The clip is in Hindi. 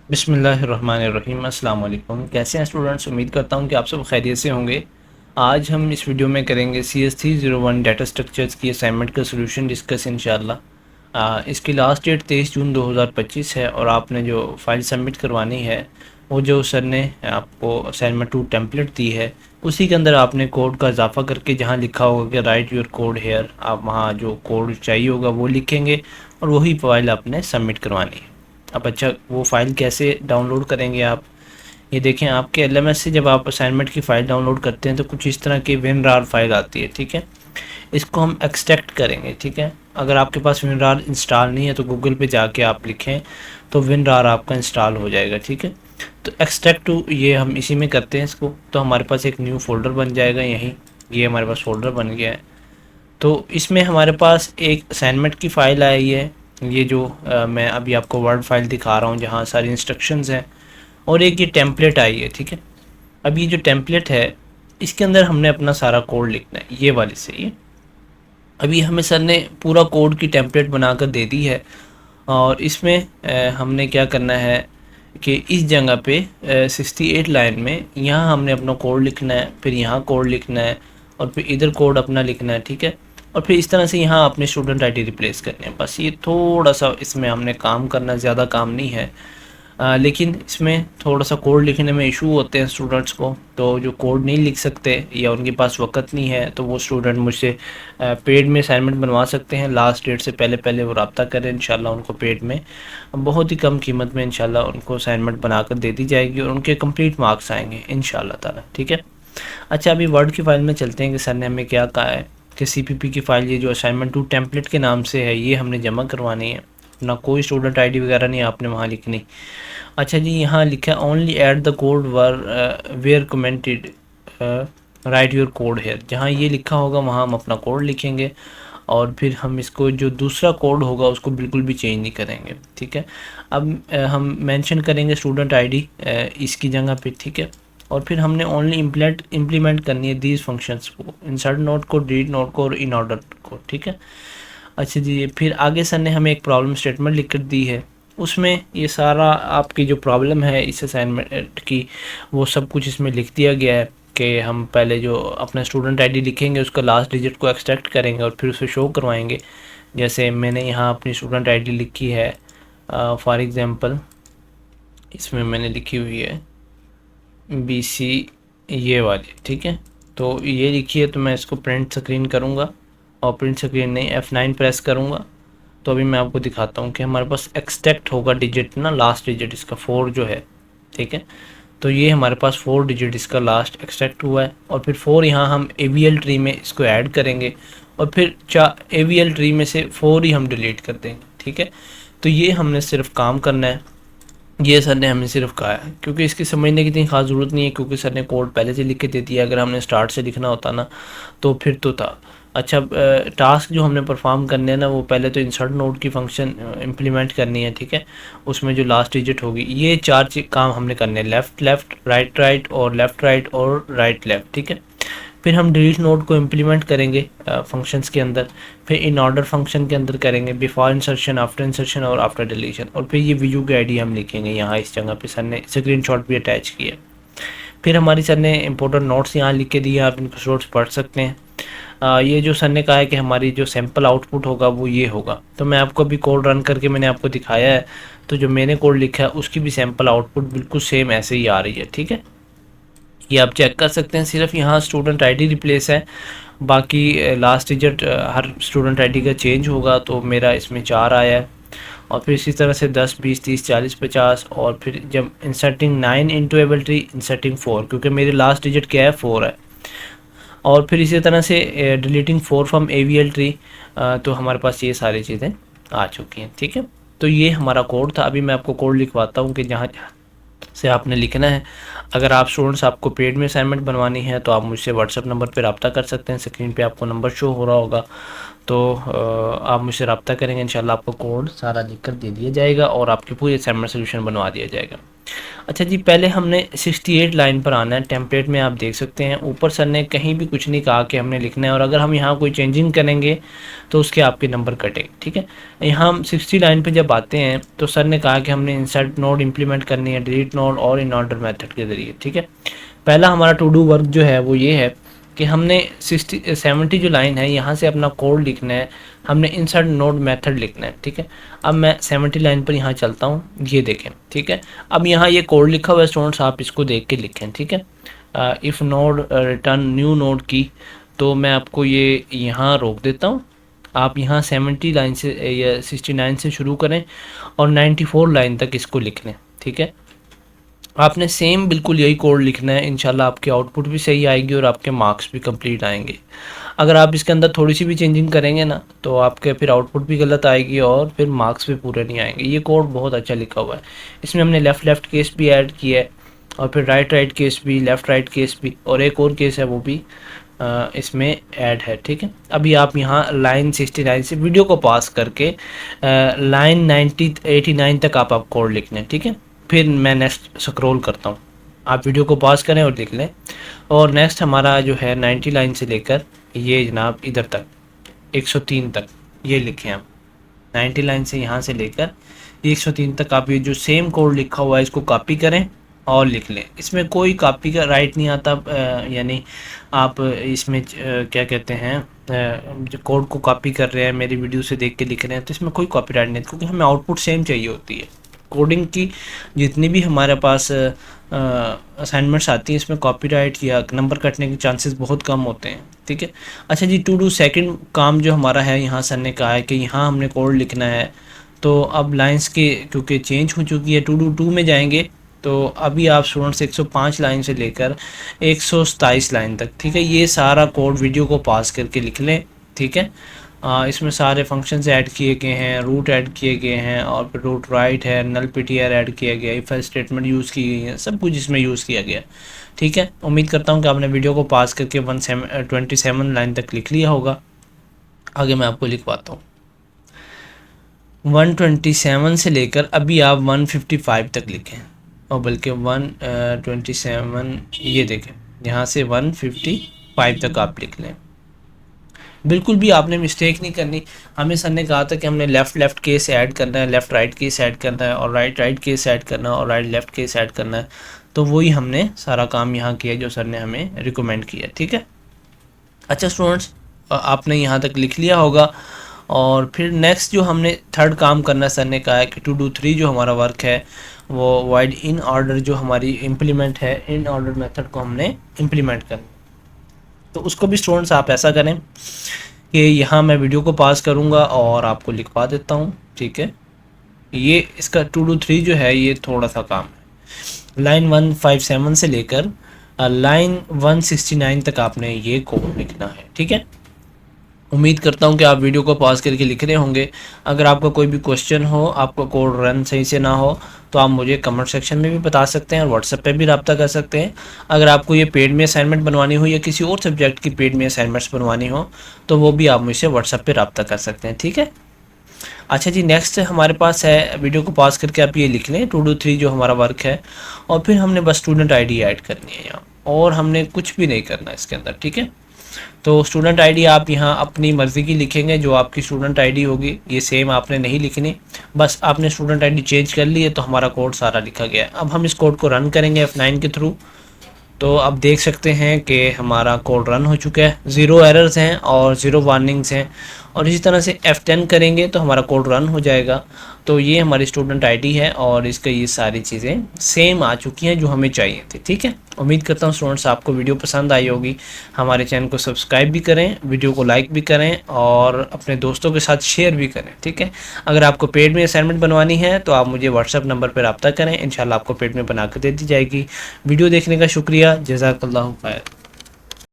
बिस्मिल्लाहिर्रहमानिर्रहीम। अस्सलाम वालेकुम। कैसे हैं स्टूडेंट्स? उम्मीद करता हूं कि आप सब खैरियत से होंगे। आज हम इस वीडियो में करेंगे CS301 डाटा स्ट्रक्चर्स की असाइनमेंट का सॉल्यूशन डिस्कस इंशाल्लाह। इसकी लास्ट डेट 23 जून 2025 है और आपने जो फाइल सबमिट करवानी है वो जो सर ने आपको असाइनमेंट 2 टेम्पलेट दी है उसी के अंदर आपने कोड का इजाफा करके जहाँ लिखा होगा कि राइट योर कोड हेयर, आप वहाँ जो कोड चाहिए होगा वो लिखेंगे और वही फाइल आपने सबमिट करवानी है। अब अच्छा, वो फ़ाइल कैसे डाउनलोड करेंगे आप? ये देखें, आपके LMS से जब आप असाइनमेंट की फ़ाइल डाउनलोड करते हैं तो कुछ इस तरह की WinRAR फाइल आती है, ठीक है। इसको हम एक्सट्रैक्ट करेंगे, ठीक है। अगर आपके पास WinRAR इंस्टॉल नहीं है तो गूगल पे जाके आप लिखें तो WinRAR आपका इंस्टॉल हो जाएगा, ठीक है। तो एक्सट्रैक्ट टू ये हम इसी में करते हैं इसको, तो हमारे पास एक न्यू फोल्डर बन जाएगा यहीं। ये हमारे पास फोल्डर बन गया है। तो इसमें हमारे पास एक असाइनमेंट की फ़ाइल आई है, ये जो मैं अभी आपको वर्ड फाइल दिखा रहा हूँ जहाँ सारी इंस्ट्रक्शंस हैं, और एक ये टेम्पलेट आई है, ठीक है। अब ये जो टेम्पलेट है इसके अंदर हमने अपना सारा कोड लिखना है, ये वाली से ये अभी हमें सर ने पूरा कोड की टेम्पलेट बनाकर दे दी है। और इसमें हमने क्या करना है कि इस जगह पे 68 लाइन में यहाँ हमने अपना कोड लिखना है, फिर यहाँ कोड लिखना है और फिर इधर कोड अपना लिखना है, ठीक है। और फिर इस तरह से यहाँ अपने स्टूडेंट आईडी रिप्लेस करने हैं। बस ये थोड़ा सा इसमें हमने काम करना, ज़्यादा काम नहीं है। लेकिन इसमें थोड़ा सा कोड लिखने में इशू होते हैं स्टूडेंट्स को, तो जो कोड नहीं लिख सकते या उनके पास वक्त नहीं है तो वो स्टूडेंट मुझसे पेड में असाइनमेंट बनवा सकते हैं। लास्ट डेट से पहले पहले वो रब्ता करें, इंशाल्लाह उनको पेड में बहुत ही कम कीमत में इंशाल्लाह उनको असाइनमेंट बनाकर दे दी जाएगी और उनके कंप्लीट मार्क्स आएंगे इंशाल्लाह ताला, ठीक है। अच्छा, अभी वर्ड की फ़ाइल में चलते हैं कि सर ने हमें क्या कहा है कि CPP की फ़ाइल, ये जो असाइनमेंट 2 टेम्पलेट के नाम से है, ये हमने जमा करवानी है। ना कोई स्टूडेंट आईडी वगैरह नहीं आपने वहाँ लिखनी। अच्छा जी, यहाँ लिखा है only add the code where commented write your code here. जहाँ ये लिखा होगा वहाँ हम अपना कोड लिखेंगे और फिर हम इसको जो दूसरा कोड होगा उसको बिल्कुल भी चेंज नहीं करेंगे, ठीक है। अब हम मेंशन करेंगे स्टूडेंट आईडी इसकी जगह पे, ठीक है। और फिर हमने ओनली इम्प्लीमेंट करनी है दीज फंक्शंस को, इंसर्ट नोट को, डिलीट नोट को और इन ऑर्डर को, ठीक है। अच्छा जी, फिर आगे सर ने हमें एक प्रॉब्लम स्टेटमेंट लिख कर दी है, उसमें ये सारा आपकी जो प्रॉब्लम है इस असाइनमेंट की वो सब कुछ इसमें लिख दिया गया है कि हम पहले जो अपना स्टूडेंट आईडी लिखेंगे उसका लास्ट डिजिट को एक्सट्रैक्ट करेंगे और फिर उसे शो करवाएंगे। जैसे मैंने यहाँ अपनी स्टूडेंट आईडी लिखी है, फॉर एग्ज़ाम्पल इसमें मैंने लिखी हुई है BC, ये वाली, ठीक है। तो ये लिखी है, तो मैं इसको प्रिंट स्क्रीन करूँगा और प्रिंट स्क्रीन नहीं F9 प्रेस करूँगा। तो अभी मैं आपको दिखाता हूँ कि हमारे पास एक्सट्रैक्ट होगा डिजिट ना, लास्ट डिजिट इसका 4 जो है, ठीक है। तो ये हमारे पास 4 डिजिट इसका लास्ट एक्सट्रैक्ट हुआ है और फिर 4 यहाँ हम AVL ट्री में इसको ऐड करेंगे और फिर AVL ट्री में से 4 ही हम डिलीट कर देंगे, ठीक है। तो ये हमने सिर्फ काम करना है, ये सर ने हमें सिर्फ कहा है, क्योंकि इसकी समझने की इतनी खास ज़रूरत नहीं है क्योंकि सर ने कोड पहले से लिख के दे दिया। अगर हमने स्टार्ट से लिखना होता ना तो फिर तो था। अच्छा, टास्क जो हमने परफॉर्म करने हैं ना, वो पहले तो इंसर्ट नोड की फंक्शन इम्प्लीमेंट करनी है, ठीक है। उसमें जो लास्ट डिजिट होगी, ये 4 काम हमने करने हैं, लेफ़्ट लेफ़्ट, राइट राइट और लेफ़्ट राइट और राइट लेफ़्ट, ठीक है। फिर हम डिलीट नोड को इम्प्लीमेंट करेंगे फंक्शंस के अंदर, फिर इन ऑर्डर फंक्शन के अंदर करेंगे बिफोर इंसर्शन, आफ्टर इंसर्शन और आफ्टर डिलीशन, और फिर ये वीयू की आईडी हम लिखेंगे यहाँ इस जगह पे। सर ने स्क्रीनशॉट भी अटैच किया। फिर हमारी सर ने इंपॉर्टेंट नोट्स यहाँ लिख के दिए, आप इनको नोट्स पढ़ सकते हैं। ये जो सर ने कहा है कि हमारी जो सैम्पल आउटपुट होगा वो ये होगा, तो मैं आपको अभी कोड रन करके मैंने आपको दिखाया है। तो जो मैंने कोड लिखा है उसकी भी सैम्पल आउटपुट बिल्कुल सेम ऐसे ही आ रही है, ठीक है। ये आप चेक कर सकते हैं, सिर्फ यहाँ स्टूडेंट आईडी रिप्लेस है, बाकी लास्ट डिजिट हर स्टूडेंट आईडी का चेंज होगा। तो मेरा इसमें 4 आया है और फिर इसी तरह से 10, 20, 30, 40, 50 और फिर जब inserting 9 into able tree, inserting 4, क्योंकि मेरी लास्ट डिजिट क्या है 4 है। और फिर इसी तरह से डिलीटिंग 4 फ्रॉम AVL ट्री। तो हमारे पास ये सारी चीज़ें आ चुकी हैं, ठीक है। तो ये हमारा कोड था। अभी मैं आपको कोड लिखवाता हूँ कि जहाँ से आपने लिखना है। अगर आप स्टूडेंट्स आपको पेड में असाइनमेंट बनवानी है तो आप मुझसे व्हाट्सएप नंबर पे रब्ता कर सकते हैं, स्क्रीन पे आपको नंबर शो हो रहा होगा। तो आप मुझसे रब्ता करेंगे, इंशाल्लाह आपको कोड सारा लिख कर दे दिया जाएगा और आपकी पूरी असाइनमेंट सोल्यूशन बनवा दिया जाएगा। अच्छा जी, पहले हमने 68 लाइन पर आना है। टेम्पलेट में आप देख सकते हैं ऊपर सर ने कहीं भी कुछ नहीं कहा कि हमने लिखना है, और अगर हम यहाँ कोई चेंजिंग करेंगे तो उसके आपके नंबर कटेंगे, ठीक है। यहाँ हम 60 लाइन पे जब आते हैं तो सर ने कहा कि हमने इंसर्ट नोड इंप्लीमेंट करनी है, डिलीट नोड और इन ऑर्डर मेथड के ज़रिए, ठीक है। पहला हमारा टू डू वर्क जो है वो ये है कि हमने 70 जो लाइन है यहाँ से अपना कोड लिखना है, हमने इंसर्ट नोड मेथड लिखना है, ठीक है। अब मैं 70 लाइन पर यहाँ चलता हूँ, ये देखें, ठीक है। अब यहाँ ये कोड लिखा हुआ है स्टूडेंट्स, आप इसको देख के लिखें, ठीक है। If node return new node की, तो मैं आपको ये यहाँ रोक देता हूँ। आप यहाँ 70 लाइन से या 69 से शुरू करें और 94 लाइन तक इसको लिख लें, ठीक है। आपने सेम बिल्कुल यही कोड लिखना है, इंशाल्लाह आपकी आउटपुट भी सही आएगी और आपके मार्क्स भी कंप्लीट आएंगे। अगर आप इसके अंदर थोड़ी सी भी चेंजिंग करेंगे ना तो आपके फिर आउटपुट भी गलत आएगी और फिर मार्क्स भी पूरे नहीं आएंगे। ये कोड बहुत अच्छा लिखा हुआ है, इसमें हमने लेफ़्ट लेफ़्ट केस भी ऐड किया है और फिर राइट राइट केस भी, लेफ़्ट राइट केस भी, और एक और केस है वो भी इसमें ऐड है, ठीक है। अभी आप यहाँ लाइन 69 से वीडियो को पास करके लाइन 89 तक आप कोड लिख लें, ठीक है। फिर मैं नेक्स्ट स्क्रॉल करता हूँ, आप वीडियो को पॉज करें और लिख लें। और नेक्स्ट हमारा जो है 90 लाइन से लेकर ये जनाब इधर तक 103 तक ये लिखें आप। 90 लाइन से यहाँ से लेकर 103 तक आप ये जो सेम कोड लिखा हुआ है इसको कॉपी करें और लिख लें। इसमें कोई कॉपी का राइट नहीं आता, यानी आप इसमें क्या कहते हैं, जो कोड को कॉपी कर रहे हैं, मेरी वीडियो से देख के लिख रहे हैं, तो इसमें कोई कॉपीराइट नहीं, क्योंकि हमें आउटपुट सेम चाहिए होती है। कोडिंग की जितनी भी हमारे पास असाइनमेंट्स आती हैं इसमें कॉपीराइट या नंबर कटने के चांसेस बहुत कम होते हैं, ठीक है। अच्छा जी, टू डू सेकंड काम जो हमारा है, यहाँ सर ने कहा है कि यहाँ हमने कोड लिखना है। तो अब लाइंस के क्योंकि चेंज हो चुकी है, टू डू 2 में जाएंगे तो अभी आप स्टूडेंट्स 105 लाइन से लेकर 127 लाइन तक, ठीक है, ये सारा कोड वीडियो को पास करके लिख लें, ठीक है। इसमें सारे फंक्शंस ऐड किए गए हैं, रूट ऐड किए गए हैं और फिर रूट राइट है, नल पीटीआर ऐड किया गया है, इफ स्टेटमेंट यूज़ की गई है, सब कुछ इसमें यूज़ किया गया, ठीक है। उम्मीद करता हूँ कि आपने वीडियो को पास करके 127 लाइन तक लिख लिया होगा। आगे मैं आपको लिखवाता हूँ। 127 से लेकर अभी आप 155 तक लिखें, और बल्कि 127 ये देखें, यहाँ से 155 तक आप लिख लें। बिल्कुल भी आपने मिस्टेक नहीं करनी। हमें सर ने कहा था कि हमने लेफ़्ट लेफ़्ट केस ऐड करना है, लेफ़्ट राइट केस ऐड करना है, और राइट राइट केस ऐड करना है, और राइट लेफ़्ट केस ऐड करना है। तो वही हमने सारा काम यहाँ किया जो सर ने हमें रिकमेंड किया, ठीक है। अच्छा स्टूडेंट्स, आपने यहाँ तक लिख लिया होगा। और फिर नेक्स्ट जो हमने थर्ड काम करना, सर ने कहा है कि टू डू 3 जो हमारा वर्क है वो वाइड इन ऑर्डर जो हमारी इम्प्लीमेंट है, इन ऑर्डर मेथड को हमने इम्प्लीमेंट करना। तो उसको भी स्टूडेंट्स आप ऐसा करें कि यहाँ मैं वीडियो को पास करूँगा और आपको लिखवा देता हूँ, ठीक है। ये इसका टू डू 3 जो है ये थोड़ा सा काम है। लाइन 157 से लेकर लाइन 169 तक आपने ये कोड लिखना है, ठीक है। उम्मीद करता हूँ कि आप वीडियो को पॉज करके लिख रहे होंगे। अगर आपका कोई भी क्वेश्चन हो, आपका कोड रन सही से ना हो, तो आप मुझे कमेंट सेक्शन में भी बता सकते हैं और व्हाट्सएप पे भी रब्ता कर सकते हैं। अगर आपको ये पेड में असाइनमेंट बनवानी हो या किसी और सब्जेक्ट की पेड में असाइनमेंट्स बनवानी हो तो वो भी आप मुझसे व्हाट्सएप पे रब्ता कर सकते हैं, ठीक है। अच्छा जी, नेक्स्ट हमारे पास है, वीडियो को पॉज करके आप ये लिख लें, टू डू 3 जो हमारा वर्क है, और फिर हमने बस स्टूडेंट ID ऐड करनी है यहाँ, और हमने कुछ भी नहीं करना इसके अंदर, ठीक है। तो स्टूडेंट ID आप यहाँ अपनी मर्ज़ी की लिखेंगे, जो आपकी स्टूडेंट ID होगी ये सेम आपने नहीं लिखनी, बस आपने स्टूडेंट ID चेंज कर ली है तो हमारा कोड सारा लिखा गया है। अब हम इस कोड को रन करेंगे F9 के थ्रू, तो अब देख सकते हैं कि हमारा कोड रन हो चुका है, 0 एरर्स हैं और 0 वार्निंग्स हैं। और इसी तरह से F10 करेंगे तो हमारा कोड रन हो जाएगा। तो ये हमारी स्टूडेंट ID है और इसका ये सारी चीज़ें सेम आ चुकी हैं जो हमें चाहिए थी, ठीक है। उम्मीद करता हूँ स्टूडेंट्स आपको वीडियो पसंद आई होगी। हमारे चैनल को सब्सक्राइब भी करें, वीडियो को लाइक भी करें और अपने दोस्तों के साथ शेयर भी करें, ठीक है। अगर आपको पेड में असाइनमेंट बनवानी है तो आप मुझे व्हाट्सएप नंबर पर रब्ता करें, इंशाल्लाह आपको पेड में बना कर दे दी जाएगी। वीडियो देखने का शुक्रिया, जज़ाकल्लाहु खैर।